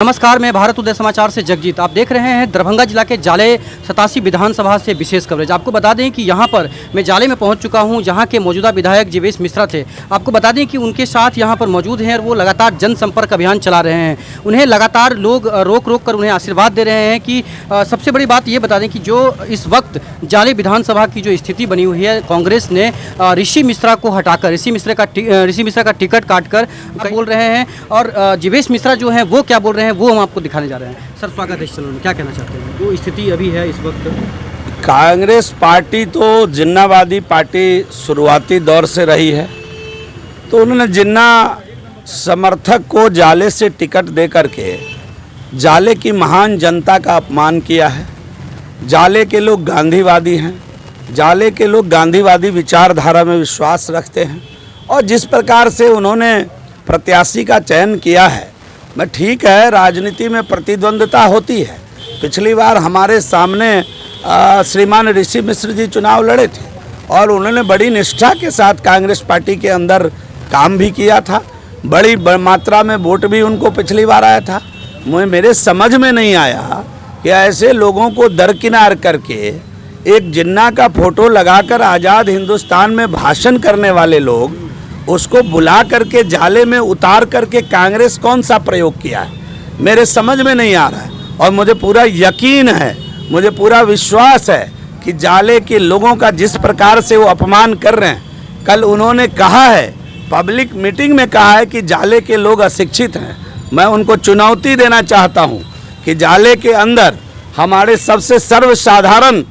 नमस्कार, मैं भारत उदय समाचार से जगजीत। आप देख रहे हैं दरभंगा जिला के जाले 87 विधानसभा से विशेष कवरेज। आपको बता दें कि यहां पर मैं जाले में पहुंच चुका हूं, जहां के मौजूदा विधायक जीवेश मिश्रा थे। आपको बता दें कि उनके साथ यहां पर मौजूद हैं और वो लगातार जनसंपर्क अभियान चला रहे हैं। उन्हें लगातार लोग रोक कर उन्हें आशीर्वाद दे रहे हैं कि सबसे बड़ी बात ये बता दें कि जो इस वक्त जाले विधानसभा की जो स्थिति बनी हुई है, कांग्रेस ने ऋषि मिश्रा को हटाकर ऋषि मिश्रा का टिकट काटकर बोल रहे हैं और जीवेश मिश्रा जो है वो क्या बोल रहे हैं वो हम आपको दिखाने जा रहे हैं। सर, स्वागत है इस चैनल में। क्या कहना चाहते हैं जो स्थिति अभी है इस वक्त? कांग्रेस पार्टी तो जिन्नावादी पार्टी शुरुआती दौर से रही है, तो उन्होंने जिन्ना समर्थक को जाले से टिकट दे करके जाले की महान जनता का अपमान किया है। जाले के लोग गांधीवादी हैं, जाले के लोग गांधीवादी विचारधारा में विश्वास रखते हैं और जिस प्रकार से उन्होंने प्रत्याशी का चयन किया है, मैं ठीक है, राजनीति में प्रतिद्वंद्विता होती है। पिछली बार हमारे सामने श्रीमान ऋषि मिश्र जी चुनाव लड़े थे और उन्होंने बड़ी निष्ठा के साथ कांग्रेस पार्टी के अंदर काम भी किया था। बड़ी मात्रा में वोट भी उनको पिछली बार आया था। मेरे समझ में नहीं आया कि ऐसे लोगों को दरकिनार करके एक जिन्ना का फोटो लगाकर आज़ाद हिंदुस्तान में भाषण करने वाले लोग उसको बुला करके जाले में उतार करके कांग्रेस कौन सा प्रयोग किया है, मेरे समझ में नहीं आ रहा है। और मुझे पूरा यकीन है, मुझे पूरा विश्वास है कि जाले के लोगों का जिस प्रकार से वो अपमान कर रहे हैं, कल उन्होंने कहा है, पब्लिक मीटिंग में कहा है कि जाले के लोग अशिक्षित हैं। मैं उनको चुनौती देना चाहता हूं कि जाले के अंदर हमारे सबसे सर्वसाधारण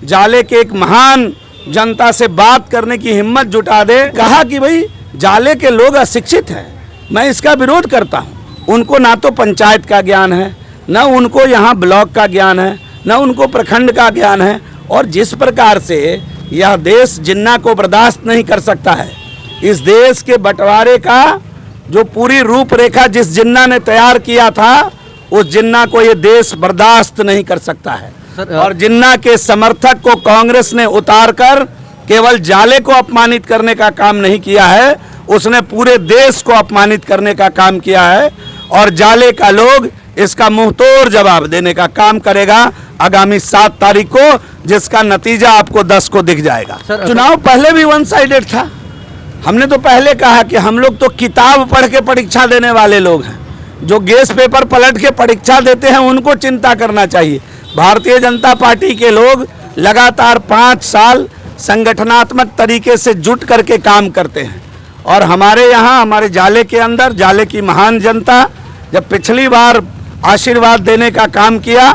जाले के एक महान जनता से बात करने की हिम्मत जुटा दे। कहा कि भाई जाले के लोग अशिक्षित हैं, मैं इसका विरोध करता हूं। उनको ना तो पंचायत का ज्ञान है, ना उनको यहाँ ब्लॉक का ज्ञान है, ना उनको प्रखंड का ज्ञान है। और जिस प्रकार से यह देश जिन्ना को बर्दाश्त नहीं कर सकता है, इस देश के बंटवारे का जो पूरी रूपरेखा जिस जिन्ना ने तैयार किया था, उस जिन्ना को ये देश बर्दाश्त नहीं कर सकता है। और जिन्ना के समर्थक को कांग्रेस ने उतार कर केवल जाले को अपमानित करने का काम नहीं किया है, उसने पूरे देश को अपमानित करने का काम किया है। और जाले का लोग इसका मुंहतोड़ जवाब देने का काम करेगा आगामी 7 तारीख को, जिसका नतीजा आपको 10 को दिख जाएगा। चुनाव पहले भी वन साइडेड था। हमने तो पहले कहा कि हम लोग तो किताब पढ़ के परीक्षा देने वाले लोग हैं। जो गैस पेपर पलट के परीक्षा देते हैं उनको चिंता करना चाहिए। भारतीय जनता पार्टी के लोग लगातार 5 साल संगठनात्मक तरीके से जुट करके काम करते हैं और हमारे यहाँ हमारे जाले के अंदर जाले की महान जनता जब पिछली बार आशीर्वाद देने का काम किया,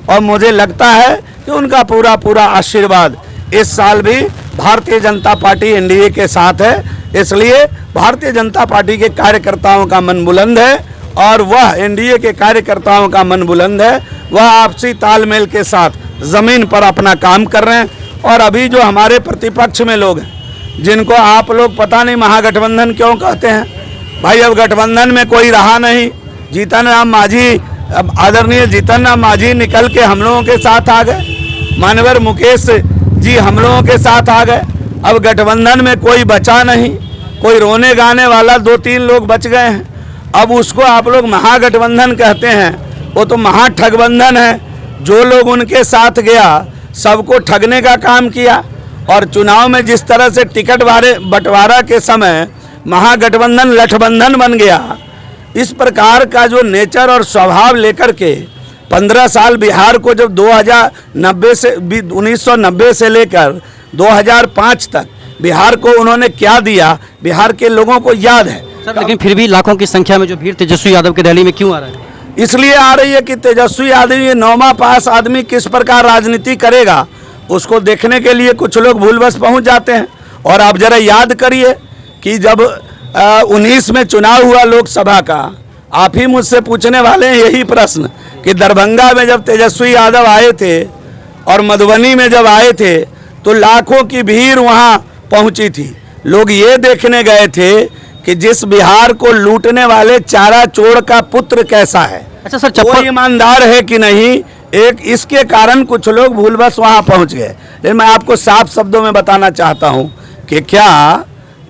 और मुझे लगता है कि उनका पूरा आशीर्वाद इस साल भी भारतीय जनता पार्टी एनडीए के साथ है। इसलिए भारतीय जनता पार्टी के कार्यकर्ताओं का मन बुलंद है और वह एनडीए के कार्यकर्ताओं का मन बुलंद है। वह आपसी तालमेल के साथ ज़मीन पर अपना काम कर रहे हैं। और अभी जो हमारे प्रतिपक्ष में लोग हैं, जिनको आप लोग पता नहीं महागठबंधन क्यों कहते हैं, भाई अब गठबंधन में कोई रहा नहीं। जीतन राम मांझी, अब आदरणीय जीतन राम मांझी निकल के हम लोगों के साथ आ गए, मानवर मुकेश जी हम लोगों के साथ आ गए। अब गठबंधन में कोई बचा नहीं, कोई रोने गाने वाला 2-3 लोग बच गए हैं। अब उसको आप लोग महागठबंधन कहते हैं, वो तो महाठगबंधन है। जो लोग उनके साथ गया सबको ठगने का काम किया और चुनाव में जिस तरह से टिकट बंटवारा के समय महागठबंधन लठबंधन बन गया, इस प्रकार का जो नेचर और स्वभाव लेकर के 15 साल बिहार को जब 1990 से लेकर 2005 तक बिहार को उन्होंने क्या दिया, बिहार के लोगों को याद है। सर, लेकिन फिर भी लाखों की संख्या में जो भीड़ तेजस्वी यादव के दिल्ली में क्यों आ रहा है? इसलिए आ रही है कि तेजस्वी यादव, ये 9वां पास आदमी किस प्रकार राजनीति करेगा, उसको देखने के लिए कुछ लोग भूलवश पहुंच जाते हैं। और आप जरा याद करिए कि जब 19 में चुनाव हुआ लोकसभा का, आप ही मुझसे पूछने वाले हैं यही प्रश्न कि दरभंगा में जब तेजस्वी यादव आए थे और मधुबनी में जब आए थे तो लाखों की भीड़ वहाँ पहुँची थी। लोग ये देखने गए थे कि जिस बिहार को लूटने वाले चारा चोर का पुत्र कैसा है। अच्छा सर, वो ईमानदार है कि नहीं, एक इसके कारण कुछ लोग भूलवश वहां पहुंच गए। लेकिन मैं आपको साफ शब्दों में बताना चाहता हूं कि क्या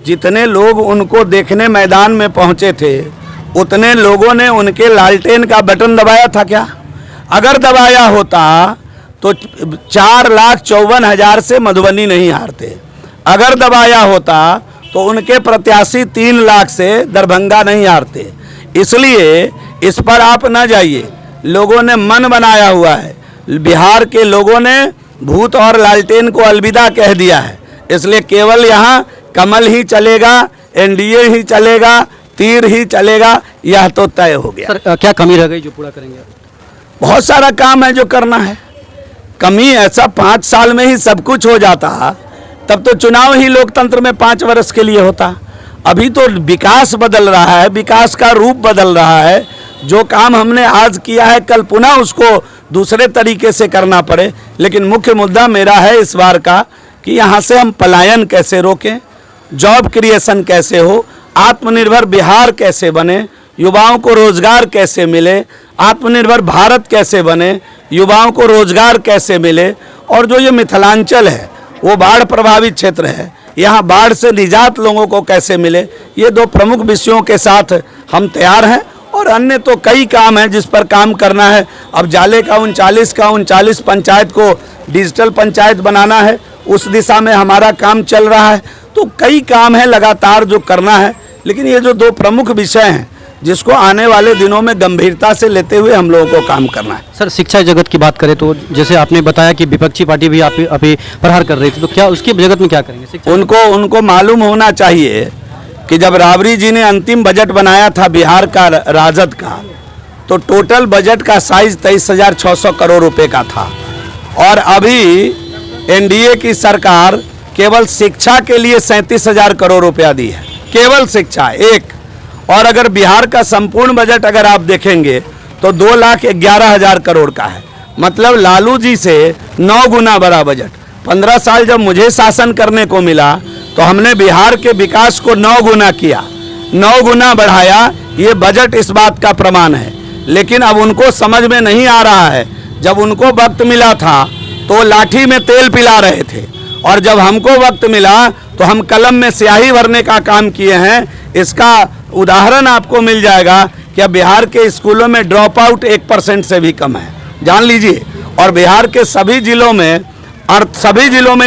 जितने लोग उनको देखने मैदान में पहुंचे थे उतने लोगों ने उनके लालटेन का बटन दबाया था क्या? अगर दबाया होता तो 4,54,000 से मधुबनी नहीं हारते। अगर दबाया होता तो उनके प्रत्याशी 3 लाख से दरभंगा नहीं हारते। इसलिए इस पर आप ना जाइए। लोगों ने मन बनाया हुआ है, बिहार के लोगों ने भूत और लालटेन को अलविदा कह दिया है। इसलिए केवल यहाँ कमल ही चलेगा, एनडीए ही चलेगा, तीर ही चलेगा, यह तो तय हो गया। सर क्या कमी रह गई जो पूरा करेंगे? बहुत सारा काम है जो करना है। कमी ऐसा 5 साल में ही सब कुछ हो जाता, तब तो चुनाव ही लोकतंत्र में 5 वर्ष के लिए होता। अभी तो विकास बदल रहा है, विकास का रूप बदल रहा है। जो काम हमने आज किया है कल पुनः उसको दूसरे तरीके से करना पड़े। लेकिन मुख्य मुद्दा मेरा है इस बार का कि यहाँ से हम पलायन कैसे रोकें, जॉब क्रिएशन कैसे हो, आत्मनिर्भर बिहार कैसे बने, युवाओं को रोजगार कैसे मिले, आत्मनिर्भर भारत कैसे बने, युवाओं को रोजगार कैसे मिले। और जो ये मिथिलांचल है वो बाढ़ प्रभावित क्षेत्र है, यहाँ बाढ़ से निजात लोगों को कैसे मिले, ये 2 प्रमुख विषयों के साथ हम तैयार हैं। और अन्य तो कई काम हैं जिस पर काम करना है। अब जाले का 39 पंचायत को डिजिटल पंचायत बनाना है, उस दिशा में हमारा काम चल रहा है। तो कई काम है लगातार जो करना है। लेकिन ये जो 2 प्रमुख विषय हैं जिसको आने वाले दिनों में गंभीरता से लेते हुए हम लोगों को काम करना है। सर शिक्षा जगत की बात करें तो जैसे आपने बताया कि विपक्षी पार्टी भी आप अभी प्रहार कर रही थी, तो क्या उसकी जगत में क्या करेंगे? शिक्षा उनको मालूम होना चाहिए कि जब राबड़ी जी ने अंतिम बजट बनाया था बिहार का राजद का, तो टोटल बजट का साइज 23,600 करोड़ रुपए का था। और अभी एनडीए की सरकार केवल शिक्षा के लिए 37,000 करोड़ रुपया दी है, केवल शिक्षा एक। और अगर बिहार का संपूर्ण बजट अगर आप देखेंगे तो 2,11,000 करोड़ का है। मतलब लालू जी से 9 गुना बड़ा बजट। 15 साल जब मुझे शासन करने को मिला तो हमने बिहार के विकास को 9 गुना किया, 9 गुना बढ़ाया। ये बजट इस बात का प्रमाण है। लेकिन अब उनको समझ में नहीं आ रहा है। जब उनको वक्त मिला था तो लाठी में तेल पिला रहे थे, और जब हमको वक्त मिला तो हम कलम में स्याही भरने का काम किए हैं। इसका उदाहरण आपको मिल जाएगा कि अब बिहार के स्कूलों में ड्रॉप आउट 1% से भी कम है, जान लीजिए। और बिहार के सभी जिलों में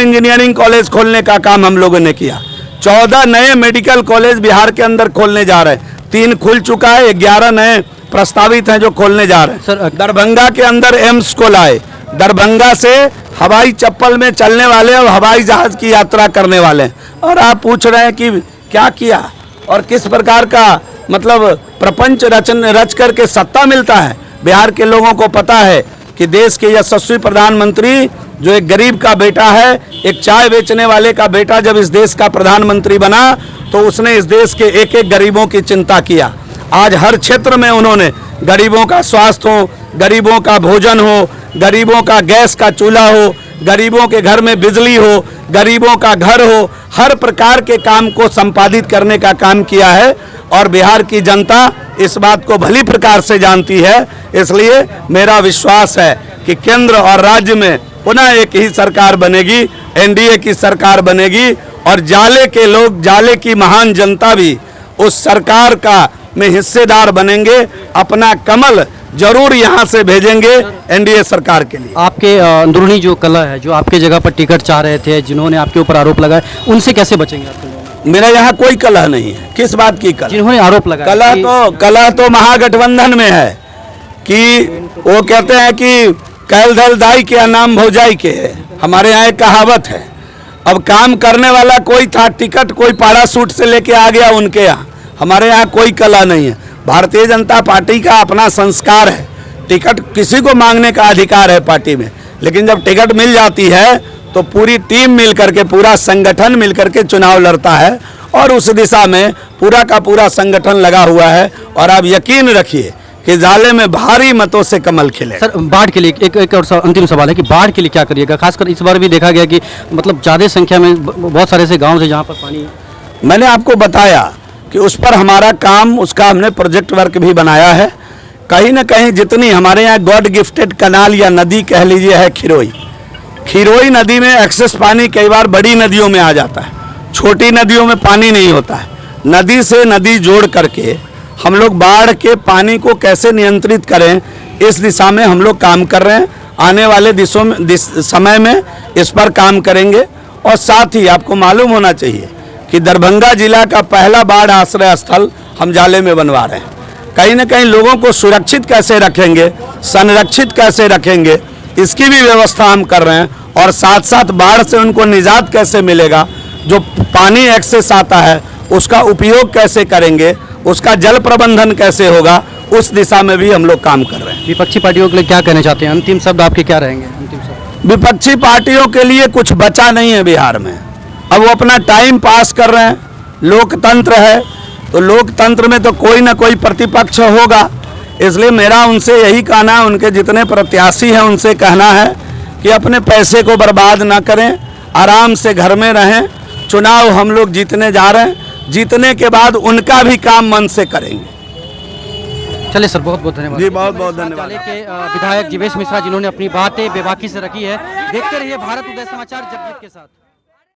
इंजीनियरिंग कॉलेज खोलने का काम हम लोगों ने किया। 14 नए मेडिकल कॉलेज बिहार के अंदर खोलने जा रहे हैं। 3 खुल चुका है, 11 नए प्रस्तावित हैं जो खोलने जा रहे हैं। सर दरभंगा के अंदर एम्स को लाए, दरभंगा से हवाई चप्पल में चलने वाले और हवाई जहाज की यात्रा करने वाले। और आप पूछ रहे हैं कि क्या किया और किस प्रकार का मतलब प्रपंच रच करके सत्ता मिलता है। बिहार के लोगों को पता है कि देश के यशस्वी प्रधानमंत्री जो एक गरीब का बेटा है, एक चाय बेचने वाले का बेटा जब इस देश का प्रधानमंत्री बना तो उसने इस देश के एक एक गरीबों की चिंता किया। आज हर क्षेत्र में उन्होंने गरीबों का स्वास्थ्य हो, गरीबों का भोजन हो, गरीबों का गैस का चूल्हा हो, गरीबों के घर में बिजली हो, गरीबों का घर हो, हर प्रकार के काम को संपादित करने का काम किया है। और बिहार की जनता इस बात को भली प्रकार से जानती है। इसलिए मेरा विश्वास है कि केंद्र और राज्य में पुनः एक ही सरकार बनेगी, एनडीए की सरकार बनेगी। और जाले के लोग, जाले की महान जनता भी उस सरकार का में हिस्सेदार बनेंगे। अपना कमल जरूर यहाँ से भेजेंगे एनडीए सरकार के लिए। आपके अंदरूनी जो कला है, जो आपके जगह पर टिकट चाह रहे थे, जिन्होंने आपके ऊपर आरोप लगाए, उनसे कैसे बचेंगे आप? मेरा यहाँ कोई कलह नहीं है। किस बात की कलह? जिन्होंने आरोप लगाया कलह तो महागठबंधन में है कि वो कहते हैं कि कैल धल दाई के नाम भौजाई के है। हमारे यहाँ एक कहावत है। अब काम करने वाला कोई था, टिकट कोई पैराशूट से लेके आ गया उनके यहाँ। हमारे यहाँ कोई कलह नहीं है। भारतीय जनता पार्टी का अपना संस्कार है, टिकट किसी को मांगने का अधिकार है पार्टी में। लेकिन जब टिकट मिल जाती है तो पूरी टीम मिल करके, पूरा संगठन मिल करके चुनाव लड़ता है। और उस दिशा में पूरा का पूरा संगठन लगा हुआ है। और आप यकीन रखिए कि जाले में भारी मतों से कमल खिले। सर बाढ़ के लिए एक और अंतिम सवाल है कि बाढ़ के लिए क्या करिएगा? खासकर इस बार भी देखा गया कि मतलब ज़्यादा संख्या में बहुत सारे ऐसे गाँव थे जहाँ पर पानी। मैंने आपको बताया कि उस पर हमारा काम, उसका हमने प्रोजेक्ट वर्क भी बनाया है। कहीं ना कहीं जितनी हमारे यहाँ गॉड गिफ्टेड कनाल या नदी कह लीजिए है खिरोई नदी में एक्सेस पानी कई बार बड़ी नदियों में आ जाता है, छोटी नदियों में पानी नहीं होता है। नदी से नदी जोड़ करके हम लोग बाढ़ के पानी को कैसे नियंत्रित करें, इस दिशा में हम लोग काम कर रहे हैं। आने वाले समय में इस पर काम करेंगे। और साथ ही आपको मालूम होना चाहिए कि दरभंगा जिला का पहला बाढ़ आश्रय स्थल हम जाले में बनवा रहे हैं। कहीं ना कहीं लोगों को सुरक्षित कैसे रखेंगे, संरक्षित कैसे रखेंगे, इसकी भी व्यवस्था हम कर रहे हैं। और साथ साथ बाढ़ से उनको निजात कैसे मिलेगा, जो पानी एक्सेस आता है उसका उपयोग कैसे करेंगे, उसका जल प्रबंधन कैसे होगा, उस दिशा में भी हम लोग काम कर रहे हैं। विपक्षी पार्टियों के लिए क्या कहना चाहते हैं? अंतिम शब्द आपके क्या रहेंगे? अंतिम शब्द विपक्षी पार्टियों के लिए कुछ बचा नहीं है बिहार में। अब वो अपना टाइम पास कर रहे हैं। लोकतंत्र है तो लोकतंत्र में तो कोई ना कोई प्रतिपक्ष होगा। इसलिए मेरा उनसे यही कहना है, उनके जितने प्रत्याशी हैं उनसे कहना है कि अपने पैसे को बर्बाद ना करें, आराम से घर में रहें। चुनाव हम लोग जीतने जा रहे हैं, जीतने के बाद उनका भी काम मन से करेंगे। चलिए सर, बहुत बहुत धन्यवाद जी, बहुत बहुत धन्यवाद। जाले के विधायक जीवेश मिश्रा जिन्होंने अपनी बातें बेबाकी से रखी है। देखते रहिए भारत उदय समाचार जगजीत के साथ।